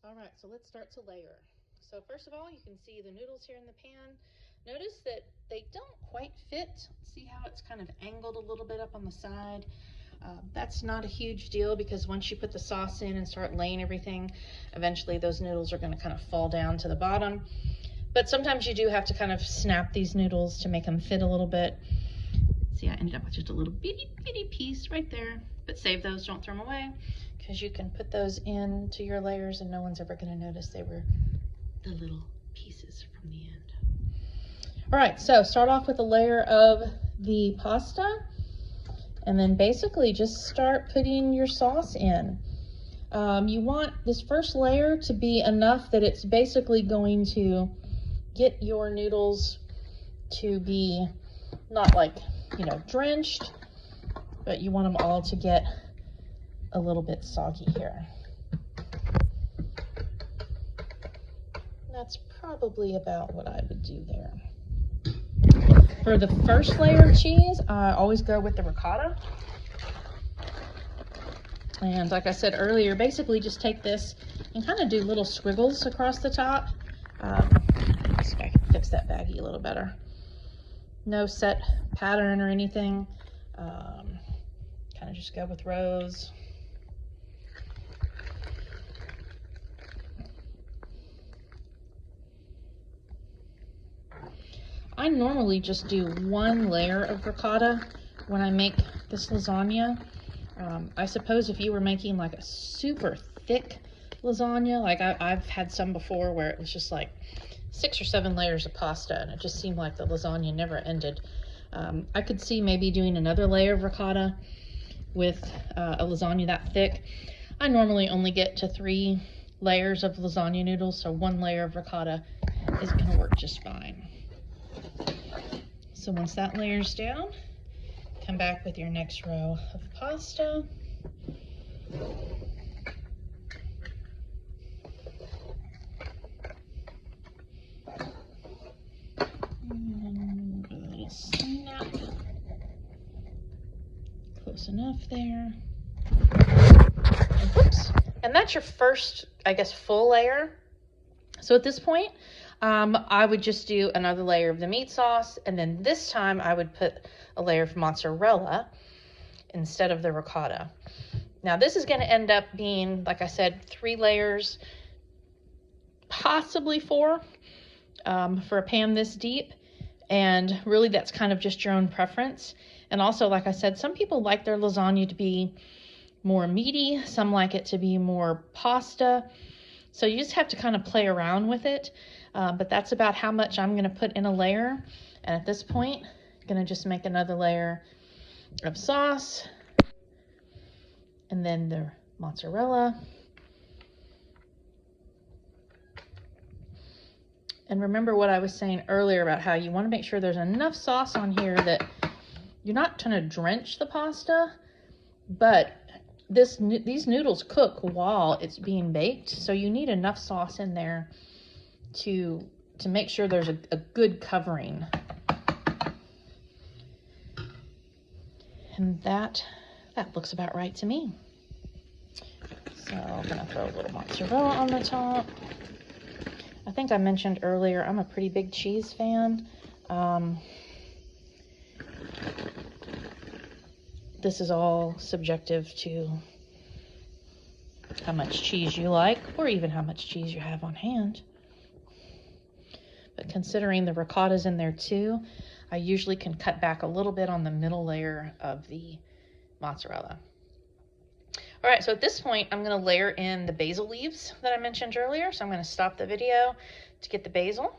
All right, so let's start to layer. So first of all, you can see the noodles here in the pan. Notice that they don't quite fit. See how it's kind of angled a little bit up on the side? That's not a huge deal because once you put the sauce in and start laying everything, eventually those noodles are going to kind of fall down to the bottom. But sometimes you do have to kind of snap these noodles to make them fit a little bit. See, I ended up with just a little bitty piece right there, but save those, don't throw them away, because you can put those into your layers and no one's ever going to notice they were the little pieces from the end. All right, so start off with a layer of the pasta and then basically just start putting your sauce in. You want this first layer to be enough that it's basically going to get your noodles to be not like, you know, drenched, but you want them all to get a little bit soggy here. That's probably about what I would do there. For the first layer of cheese, I always go with the ricotta. And like I said earlier, basically just take this and kind of do little squiggles across the top. Let's see if I can fix that baggie a little better. No set pattern or anything. Kind of just go with rows. I normally just do one layer of ricotta when I make this lasagna. I suppose if you were making like a super thick lasagna, like I've had some before where it was just like 6 or 7 layers of pasta and it just seemed like the lasagna never ended. I could see maybe doing another layer of ricotta with a lasagna that thick. I normally only get to 3 layers of lasagna noodles, so 1 layer of ricotta is going to work just fine. So once that layer's down, come back with your next row of pasta. And a little snap. Close enough there. And whoops. And that's your first, I guess, full layer. So at this point, I would just do another layer of the meat sauce, and then this time I would put a layer of mozzarella instead of the ricotta. Now this is going to end up being, like I said, 3 layers, possibly 4, for a pan this deep, and really that's kind of just your own preference. And also, like I said, some people like their lasagna to be more meaty, some like it to be more pasta. So you just have to kind of play around with it, but that's about how much I'm going to put in a layer. And at this point, I'm going to just make another layer of sauce, and then the mozzarella. And remember what I was saying earlier about how you want to make sure there's enough sauce on here that you're not trying to drench the pasta, but these noodles cook while it's being baked, so you need enough sauce in there to make sure there's a good covering. And that looks about right to me. So I'm gonna throw a little mozzarella on the top. I think I mentioned earlier, I'm a pretty big cheese fan. This is all subjective to how much cheese you like, or even how much cheese you have on hand. But considering the ricotta's in there too, I usually can cut back a little bit on the middle layer of the mozzarella. All right, so at this point, I'm going to layer in the basil leaves that I mentioned earlier. So I'm going to stop the video to get the basil.